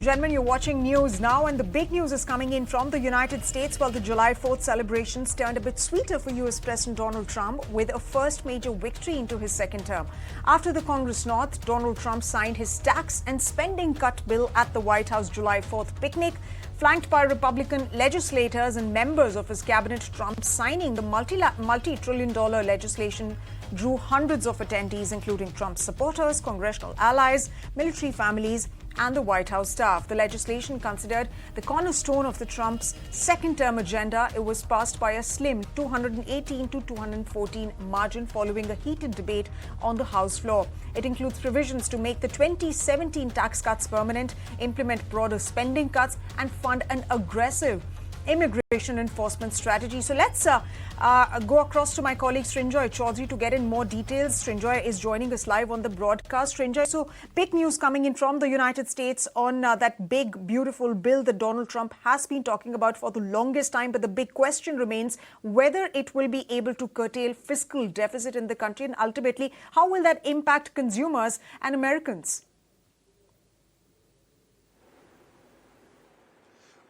Gentlemen, you're watching news now, and the big news is coming in from the United States. Well, the July 4th celebrations turned a bit sweeter for U.S. President Donald Trump with a first major victory into his second term. After the Congress North, Donald Trump signed his tax and spending cut bill at the White House July 4th picnic. Flanked by Republican legislators and members of his cabinet, Trump signing the multi-trillion-dollar legislation drew hundreds of attendees, including Trump's supporters, congressional allies, military families, and the White House staff. The legislation, considered the cornerstone of the Trump's second-term agenda, it was passed by a slim 218 to 214 margin following a heated debate on the House floor. It includes provisions to make the 2017 tax cuts permanent, implement broader spending cuts, and fund an aggressive immigration enforcement strategy. So let's go across to my colleague Srinjoy Chaudhary to get in more details. Srinjoy is joining us live on the broadcast. Srinjoy, so big news coming in from the United States on that big, beautiful bill that Donald Trump has been talking about for the longest time. But the big question remains whether it will be able to curtail fiscal deficit in the country, and ultimately, how will that impact consumers and Americans?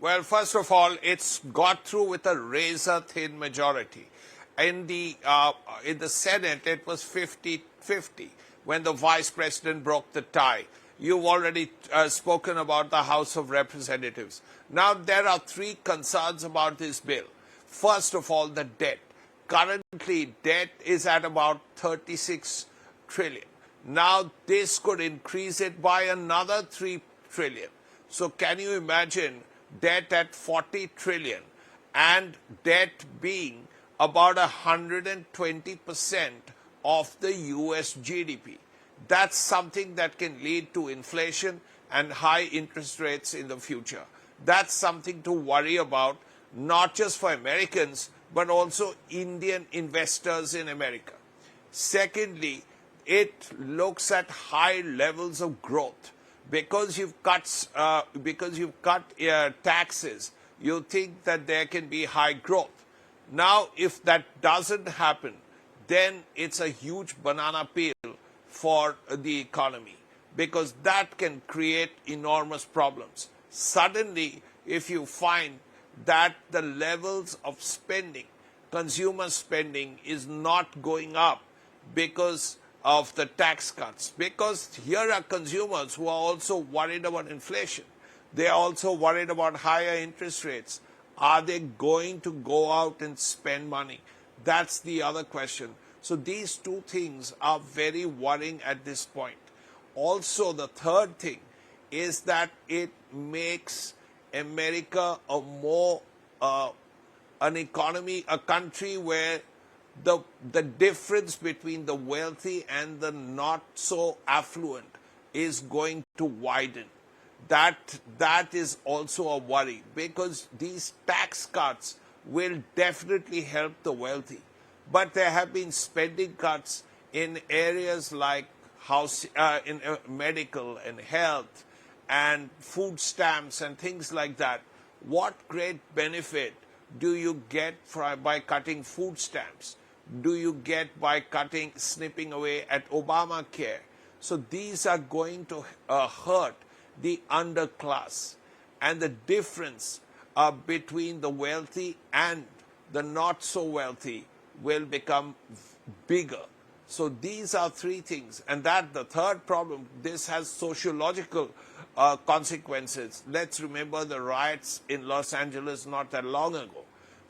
Well, first of all, it's got through with a razor-thin majority. In the Senate, it was 50-50 when the vice president broke the tie. You've already spoken about the House of Representatives. Now, there are three concerns about this bill. First of all, the debt. Currently, debt is at about 36 trillion. Now, this could increase it by another 3 trillion. So can you imagine debt at 40 trillion and debt being about 120% of the US GDP? That's something that can lead to inflation and high interest rates in the future. That's something to worry about, not just for Americans, but also Indian investors in America. Secondly, it looks at high levels of growth. Because you've cut taxes, you think that there can be high growth. Now, if that doesn't happen, then it's a huge banana peel for the economy, because that can create enormous problems. Suddenly, if you find that the levels of spending, consumer spending, is not going up because of the tax cuts, because here are consumers who are also worried about inflation. They are also worried about higher interest rates. Are they going to go out and spend money? That's the other question. So these two things are very worrying at this point. Also, the third thing is that it makes America a more an economy, a country where the difference between the wealthy and the not so affluent is going to widen. That is also a worry, because these tax cuts will definitely help the wealthy. But there have been spending cuts in areas like medical and health and food stamps and things like that. What great benefit do you get by cutting food stamps? Do you get by snipping away at Obamacare? So these are going to hurt the underclass, and the difference between the wealthy and the not so wealthy will become bigger. So these are three things, and that the third problem, this has sociological consequences. Let's remember the riots in Los Angeles not that long ago.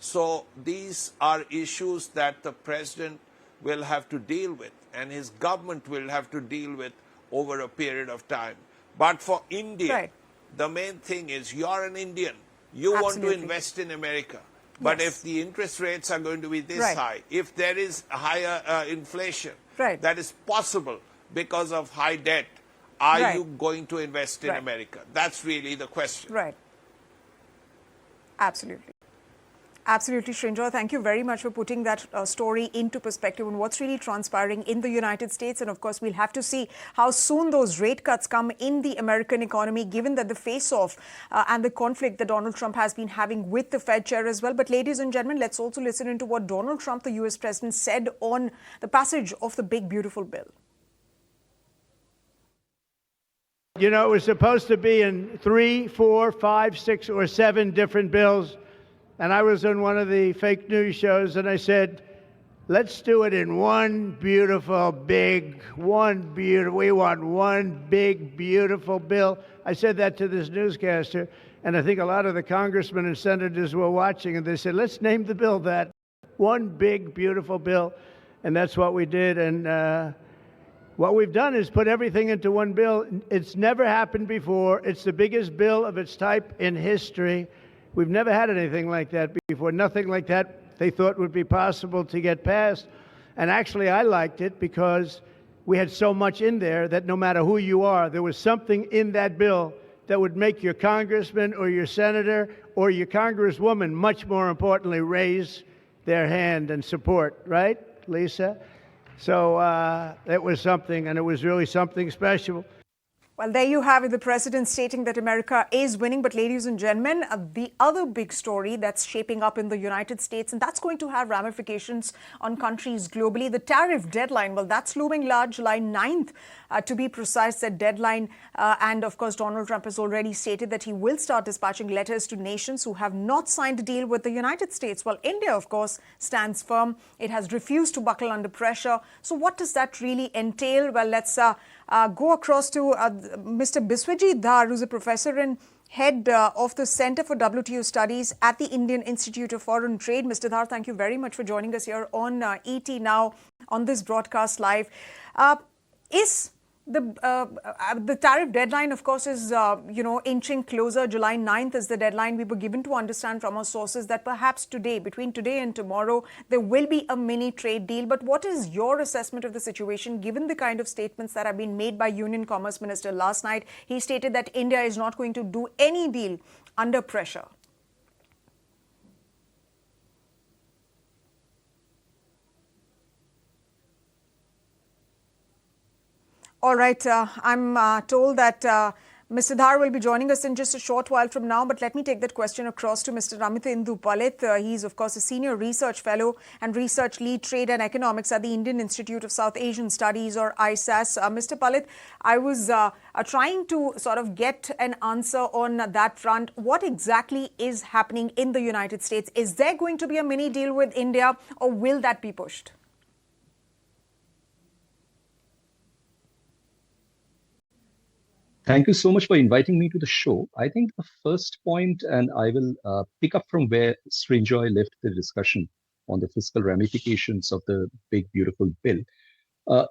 So these are issues that the president will have to deal with, and his government will have to deal with over a period of time. But for India, right, the main thing is you're an Indian. You Absolutely. Want to invest in America. But yes, if the interest rates are going to be this right. high, if there is higher inflation, right. that is possible because of high debt, are right. you going to invest in right. America? That's really the question. Right. Absolutely. Absolutely, Srinjoy. Thank you very much for putting that story into perspective on what's really transpiring in the United States. And of course, we'll have to see how soon those rate cuts come in the American economy, given that the face-off and the conflict that Donald Trump has been having with the Fed chair as well. But ladies and gentlemen, let's also listen into what Donald Trump, the US president, said on the passage of the big, beautiful bill. You know, it was supposed to be in 3, 4, 5, 6, or 7 different bills. And I was on one of the fake news shows, and I said, let's do it in one beautiful, big, we want one big, beautiful bill. I said that to this newscaster, and I think a lot of the congressmen and senators were watching, and they said, let's name the bill that. One big, beautiful bill. And that's what we did. And what we've done is put everything into one bill. It's never happened before. It's the biggest bill of its type in history. We've never had anything like that before. Nothing like that they thought would be possible to get passed. And actually, I liked it because we had so much in there that no matter who you are, there was something in that bill that would make your congressman or your senator or your congresswoman, much more importantly, raise their hand and support, right, Lisa? So it was something, and it was really something special. Well, there you have it, the president stating that America is winning. But ladies and gentlemen, the other big story that's shaping up in the United States, and that's going to have ramifications on countries globally, the tariff deadline. Well, that's looming large, July 9th, to be precise, that deadline. And of course, Donald Trump has already stated that he will start dispatching letters to nations who have not signed a deal with the United States. Well, India, of course, stands firm. It has refused to buckle under pressure. So what does that really entail? Well, let's go across to Mr. Biswajit Dhar, who's a professor and head of the Center for WTO Studies at the Indian Institute of Foreign Trade. Mr. Dhar, thank you very much for joining us here on ET Now on this broadcast live. Is the tariff deadline, of course, is, inching closer. July 9th is the deadline. We were given to understand from our sources that perhaps today, between today and tomorrow, there will be a mini trade deal. But what is your assessment of the situation, given the kind of statements that have been made by Union Commerce Minister last night? He stated that India is not going to do any deal under pressure. All right. I'm told that Mr. Dhar will be joining us in just a short while from now. But let me take that question across to Mr. Amitendu Palit. He's, of course, a senior research fellow and research lead trade and economics at the Indian Institute of South Asian Studies, or ISAS. Mr. Palit, I was trying to sort of get an answer on that front. What exactly is happening in the United States? Is there going to be a mini deal with India, or will that be pushed? Thank you so much for inviting me to the show. I think the first point, and I will pick up from where Srinjoy left the discussion on the fiscal ramifications of the big, beautiful bill.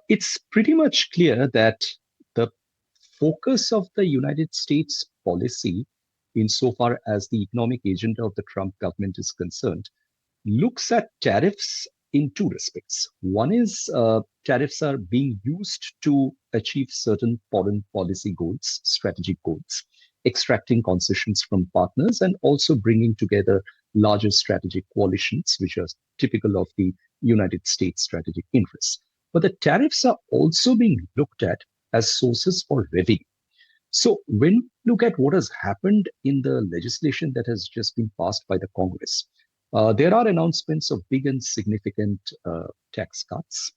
It's pretty much clear that the focus of the United States policy, insofar as the economic agenda of the Trump government is concerned, looks at tariffs in 2 respects. One is tariffs are being used to achieve certain foreign policy goals, strategic goals, extracting concessions from partners and also bringing together larger strategic coalitions, which are typical of the United States strategic interests. But the tariffs are also being looked at as sources for revenue. So when you look at what has happened in the legislation that has just been passed by the Congress, there are announcements of big and significant tax cuts.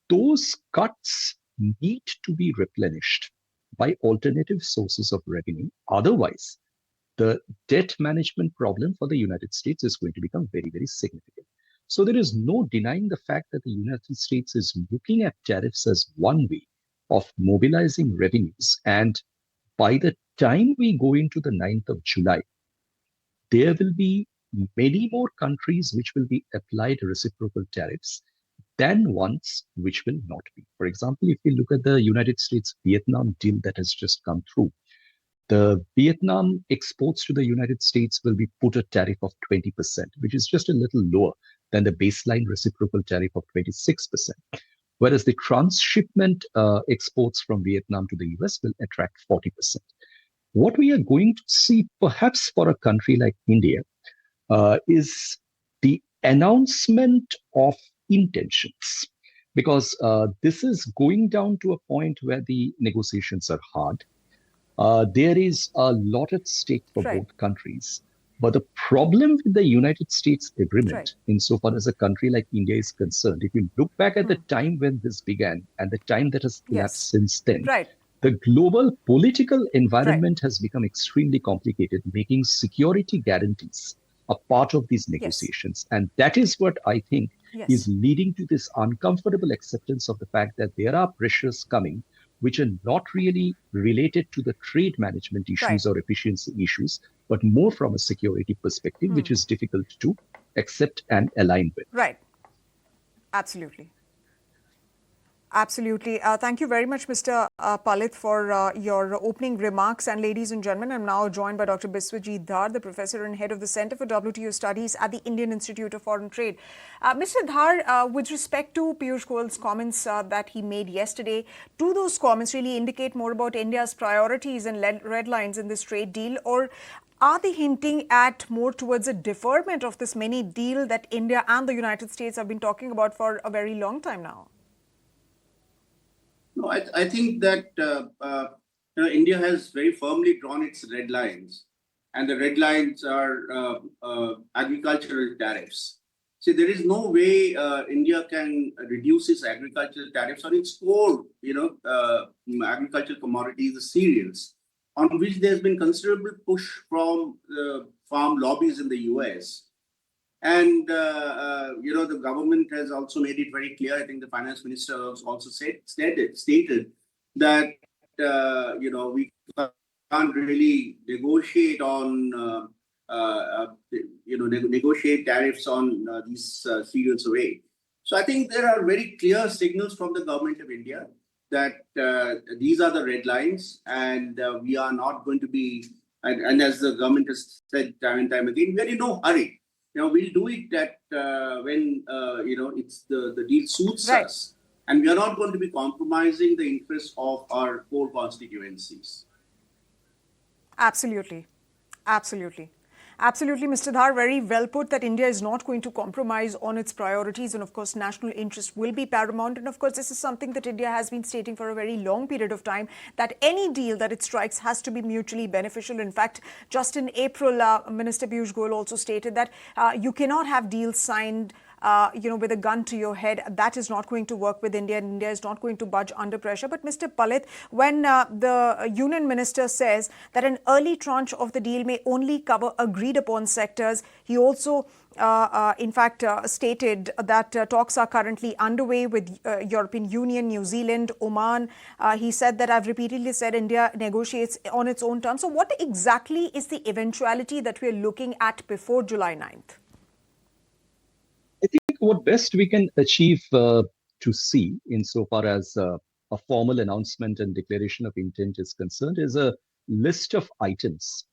Those cuts need to be replenished by alternative sources of revenue. Otherwise, the debt management problem for the United States is going to become very, very significant. So there is no denying the fact that the United States is looking at tariffs as one way of mobilizing revenues. And by the time we go into the 9th of July, there will be many more countries which will be applied reciprocal tariffs than ones which will not be. For example, if you look at the United States-Vietnam deal that has just come through, the Vietnam exports to the United States will be put a tariff of 20%, which is just a little lower than the baseline reciprocal tariff of 26%. Whereas the transshipment exports from Vietnam to the US will attract 40%. What we are going to see, perhaps for a country like India, is the announcement of intentions, because this is going down to a point where the negotiations are hard. There is a lot at stake for both countries. But the problem with the United States agreement, insofar as a country like India is concerned, if you look back at the time when this began and the time that has elapsed since then, The global political Right. environment has become extremely complicated, making security guarantees a part of these Yes. negotiations. And that is what I think Yes. is leading to this uncomfortable acceptance of the fact that there are pressures coming which are not really related to the trade management Right. issues or efficiency issues, but more from a security perspective, which is difficult to accept and align with. Right. Absolutely. Absolutely. Thank you very much, Mr. Palit, for your opening remarks. And ladies and gentlemen, I'm now joined by Dr. Biswajit Dhar, the professor and head of the Center for WTO Studies at the Indian Institute of Foreign Trade. Mr. Dhar, with respect to Piyush Goyal's comments that he made yesterday, do those comments really indicate more about India's priorities and red lines in this trade deal, or are they hinting at more towards a deferment of this mini deal that India and the United States have been talking about for a very long time now? No, I think that India has very firmly drawn its red lines, and the red lines are agricultural tariffs. See, there is no way India can reduce its agricultural tariffs on its core, agricultural commodities, the cereals, on which there has been considerable push from farm lobbies in the US. And, the government has also made it very clear. I think the finance minister also stated that, we can't really negotiate on, negotiate tariffs on these cereals away. So I think there are very clear signals from the government of India that these are the red lines, and we are not going to be, and as the government has said time and time again, we are in no hurry. We'll do it when it's the deal suits Right. us, and we are not going to be compromising the interests of our core constituencies. Absolutely. Absolutely. Absolutely, Mr. Dhar, very well put that India is not going to compromise on its priorities, and of course national interest will be paramount. And of course this is something that India has been stating for a very long period of time, that any deal that it strikes has to be mutually beneficial. In fact, just in April, Minister Piyush Goyal also stated that you cannot have deals signed with a gun to your head. That is not going to work with India, and India is not going to budge under pressure. But Mr. Palit, when the union minister says that an early tranche of the deal may only cover agreed upon sectors, he also stated that talks are currently underway with European Union, New Zealand, Oman. He said that I've repeatedly said India negotiates on its own terms. So what exactly is the eventuality that we're looking at before July 9th? I think what best we can achieve to see, insofar as a formal announcement and declaration of intent is concerned, is a list of items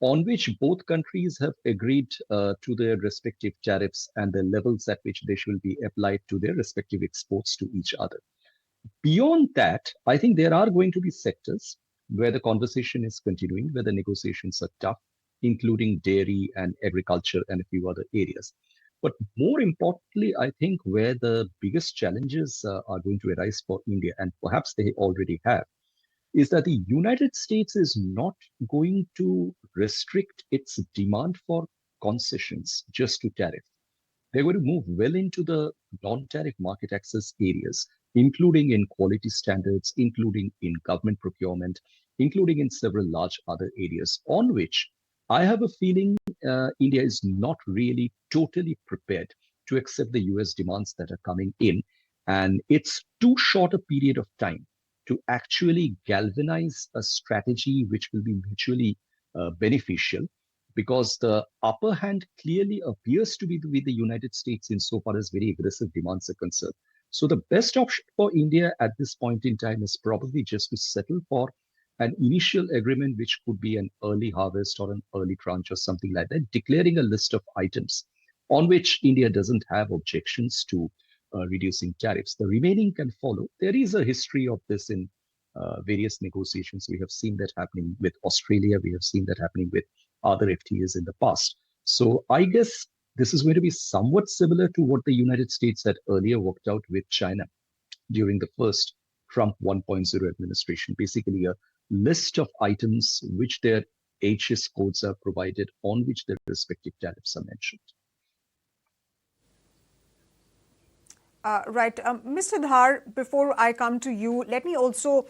on which both countries have agreed to their respective tariffs and the levels at which they should be applied to their respective exports to each other. Beyond that, I think there are going to be sectors where the conversation is continuing, where the negotiations are tough, including dairy and agriculture and a few other areas. But more importantly, I think where the biggest challenges are going to arise for India, and perhaps they already have, is that the United States is not going to restrict its demand for concessions just to tariff. They're going to move well into the non-tariff market access areas, including in quality standards, including in government procurement, including in several large other areas, on which I have a feeling India is not really totally prepared to accept the US demands that are coming in. And it's too short a period of time to actually galvanize a strategy which will be mutually beneficial, because the upper hand clearly appears to be with the United States insofar as very aggressive demands are concerned. So the best option for India at this point in time is probably just to settle for an initial agreement, which could be an early harvest or an early tranche or something like that, declaring a list of items on which India doesn't have objections to reducing tariffs. The remaining can follow. There is a history of this in various negotiations. We have seen that happening with Australia. We have seen that happening with other FTAs in the past. So I guess this is going to be somewhat similar to what the United States had earlier worked out with China during the first Trump 1.0 administration. Basically, a list of items which their HS codes are provided, on which their respective tariffs are mentioned. Right. Mr. Dhar, before I come to you, let me also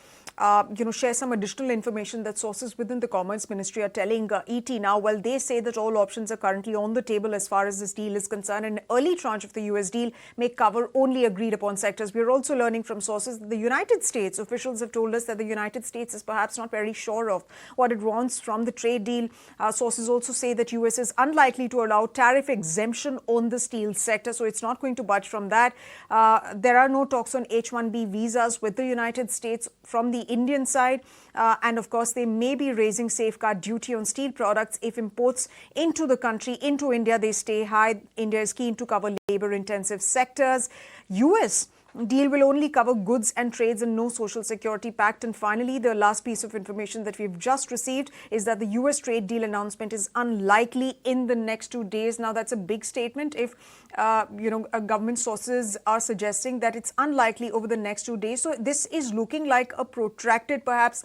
share some additional information that sources within the Commerce Ministry are telling ET now. Well, they say that all options are currently on the table as far as this deal is concerned. An early tranche of the US deal may cover only agreed upon sectors. We're also learning from sources that the United States, officials have told us that the United States is perhaps not very sure of what it wants from the trade deal. Sources also say that US is unlikely to allow tariff exemption on the steel sector, so it's not going to budge from that. There are no talks on H-1B visas with the United States from the Indian side. And of course, they may be raising safeguard duty on steel products if imports into the country, into India, they stay high. India is keen to cover labor-intensive sectors. US deal will only cover goods and trades and no social security pact. And finally, the last piece of information that we've just received is that the US trade deal announcement is unlikely in the next 2 days. Now, that's a big statement if, government sources are suggesting that it's unlikely over the next 2 days. So this is looking like a protracted, perhaps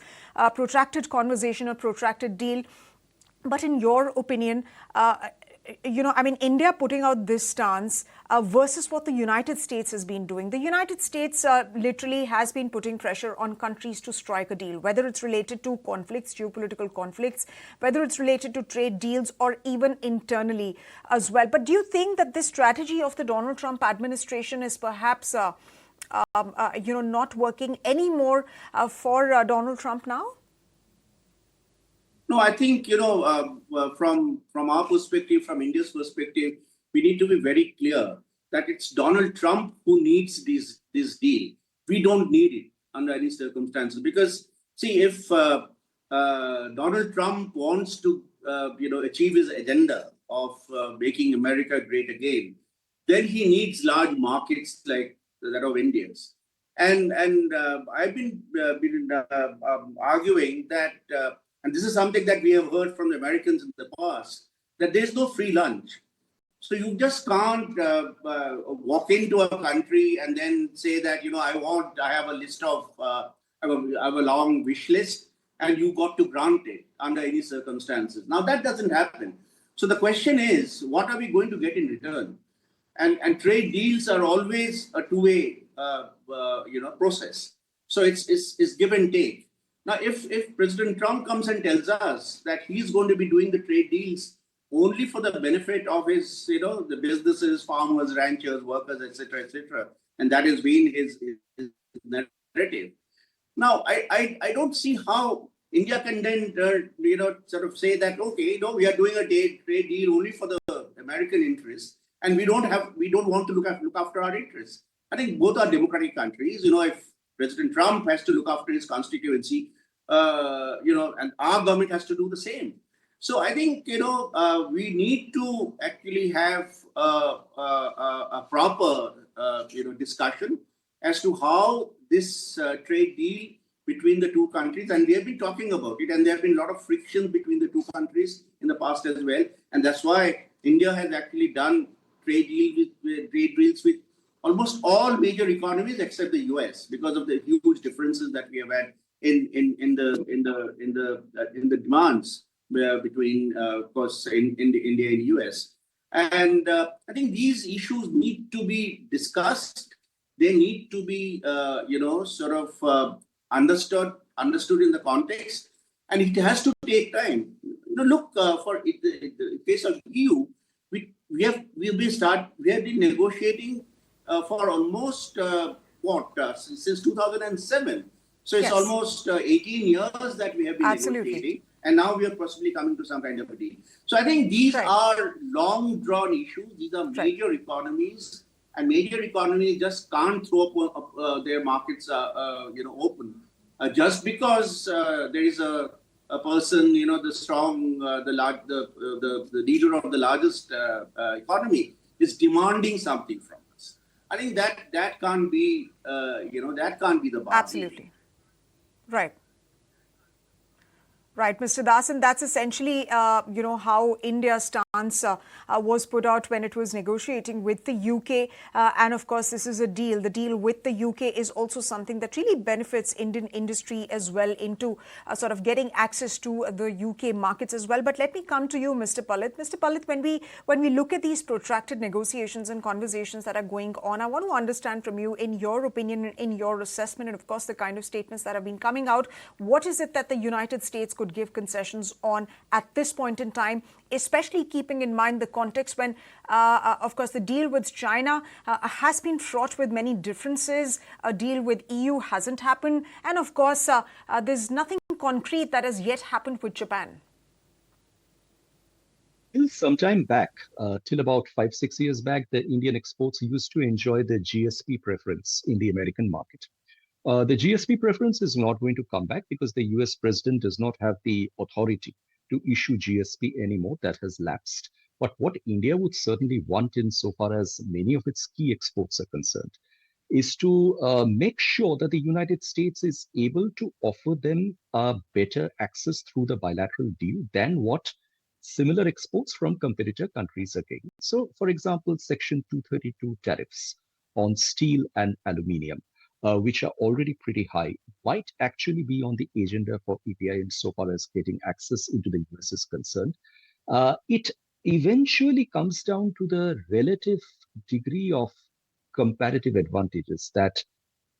protracted conversation or protracted deal. But in your opinion, India putting out this stance versus what the United States has been doing. The United States literally has been putting pressure on countries to strike a deal, whether it's related to conflicts, geopolitical conflicts, whether it's related to trade deals or even internally as well. But do you think that this strategy of the Donald Trump administration is perhaps, not working anymore for Donald Trump now? No, I think, from our perspective, from India's perspective, we need to be very clear that it's Donald Trump who needs this deal. We don't need it under any circumstances. Because, see, if Donald Trump wants to, achieve his agenda of making America great again, then he needs large markets like that of India's. And I've been arguing that, and this is something that we have heard from the Americans in the past, that there's no free lunch. So you just can't walk into a country and then say that, I have a list of, I have a long wish list, and you got to grant it under any circumstances. Now that doesn't happen. So the question is, what are we going to get in return? And trade deals are always a two-way, process. So it's give and take. Now, if President Trump comes and tells us that he's going to be doing the trade deals only for the benefit of his, the businesses, farmers, ranchers, workers, etc., and that has been his narrative. Now, I don't see how India can then, sort of say that, okay, we are doing a trade deal only for the American interests, and we don't want to look after our interests. I think both are democratic countries. If President Trump has to look after his constituency, and our government has to do the same. So I think, we need to actually have a proper, discussion as to how this trade deal between the two countries, and we have been talking about it, and there have been a lot of frictions between the two countries in the past as well. And that's why India has actually done trade deals with almost all major economies except the US, because of the huge differences that we have had in the demands between, of course, in India and US. And I think these issues need to be discussed. They need to be, understood in the context, and it has to take time. Look, for the case of EU, we have been negotiating for almost since 2007. So it's almost 18 years that we have been negotiating, and now we are possibly coming to some kind of a deal. So I think these are long drawn issues. These are major economies, and major economies just can't throw up their markets open just because there is a person, the strong, the leader of the largest economy is demanding something from us. I think that can't be, that can't be the bar. Absolutely. Right. Right, Mr. Das, and that's essentially, how India's stance was put out when it was negotiating with the UK. And of course, this is a deal. The deal with the UK is also something that really benefits Indian industry as well into sort of getting access to the UK markets as well. But let me come to you, Mr. Palit. Mr. Palit, when we look at these protracted negotiations and conversations that are going on, I want to understand from you, in your opinion, in your assessment, and of course, the kind of statements that have been coming out, what is it that the United States could give concessions on at this point in time, especially keeping in mind the context when, of course, the deal with China has been fraught with many differences. A deal with EU hasn't happened. And of course, there's nothing concrete that has yet happened with Japan. Till some time back, till about 5-6 years back, the Indian exports used to enjoy the GSP preference in the American market. The GSP preference is not going to come back because the US president does not have the authority to issue GSP anymore. That has lapsed. But what India would certainly want, insofar as many of its key exports are concerned, is to make sure that the United States is able to offer them better access through the bilateral deal than what similar exports from competitor countries are getting. So, for example, Section 232 tariffs on steel and aluminium, which are already pretty high, might actually be on the agenda for EPI insofar as getting access into the US is concerned. It eventually comes down to the relative degree of comparative advantages that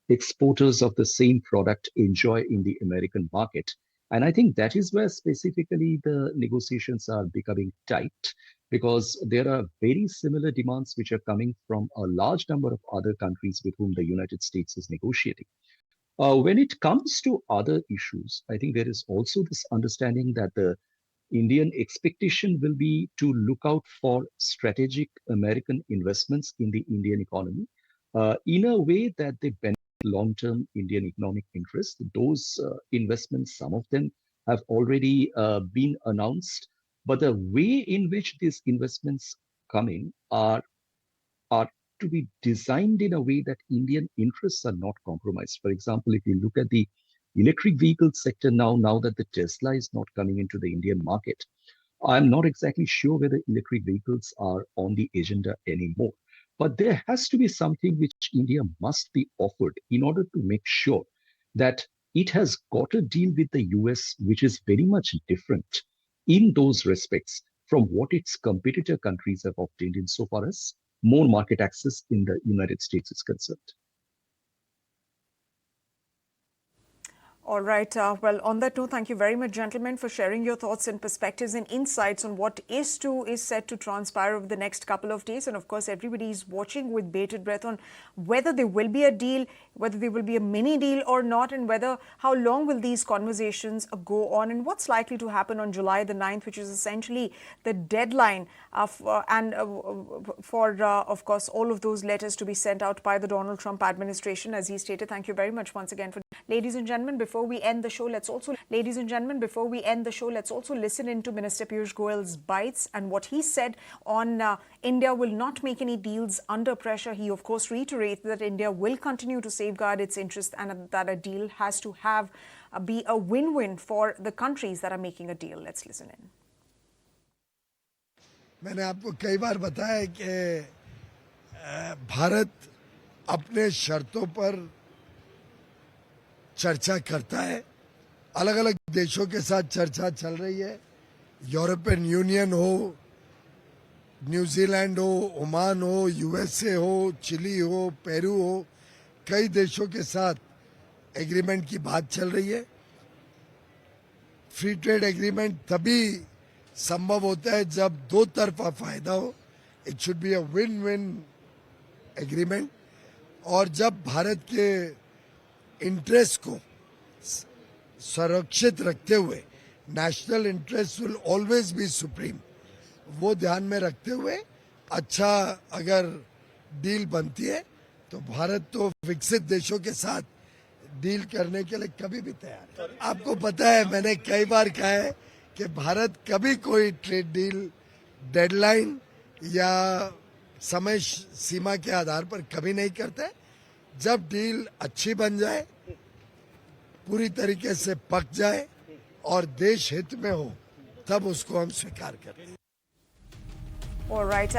exporters of the same product enjoy in the American market. And I think that is where specifically the negotiations are becoming tight, because there are very similar demands which are coming from a large number of other countries with whom the United States is negotiating. When it comes to other issues, I think there is also this understanding that the Indian expectation will be to look out for strategic American investments in the Indian economy in a way that they benefit long-term Indian economic interests. Those investments, some of them have already been announced, but the way in which these investments come in are to be designed in a way that Indian interests are not compromised. For example, if you look at the electric vehicle sector now that the Tesla is not coming into the Indian market, I'm not exactly sure whether electric vehicles are on the agenda anymore. But there has to be something which India must be offered in order to make sure that it has got a deal with the US, which is very much different in those respects from what its competitor countries have obtained insofar as more market access in the United States is concerned. All right. Well, on that note, thank you very much, gentlemen, for sharing your thoughts and perspectives and insights on what is set to transpire over the next couple of days. And of course, everybody is watching with bated breath on whether there will be a deal, whether there will be a mini deal or not, and how long will these conversations go on, and what's likely to happen on July the 9th, which is essentially the deadline for, of course, all of those letters to be sent out by the Donald Trump administration, as he stated. Thank you very much once again. Ladies and gentlemen, before we end the show, let's also listen into Minister Piyush Goyal's bites and what he said on India will not make any deals under pressure. He, of course, reiterated that India will continue to safeguard its interests and that a deal has to be a win-win for the countries that are making a deal. Let's listen in. मैंने आपको कई बार बताया कि भारत अपने शर्तों पर चर्चा करता है। अलग अलग देशों के साथ चर्चा चल रही है। यूरोपियन यूनियन हो, न्यूजीलैंड हो, ओमान हो, यूएसए हो, चिली हो, पेरू हो, कई देशों के साथ एग्रीमेंट की बात चल रही है। फ्री ट्रेड एग्रीमेंट तभी संभव होता है जब दो तरफा फायदा हो। It should be a win win agreement. और जब भारत के इंटरेस्ट को सुरक्षित रखते हुए, national interest will always be supreme, वो ध्यान में रखते हुए अच्छा अगर डील बनती है तो भारत तो विकसित देशों के साथ डील करने के लिए कभी भी तैयार है। आपको पता है, मैंने कई बार कहा है कि भारत कभी कोई ट्रेड डील डेडलाइन या समय सीमा के आधार पर कभी नहीं करता है। जब डील अच्छी बन जाए, पूरी तरीके से पक जाए और देश हित में हो, तब उसको हम स्वीकार करते हैं। All right.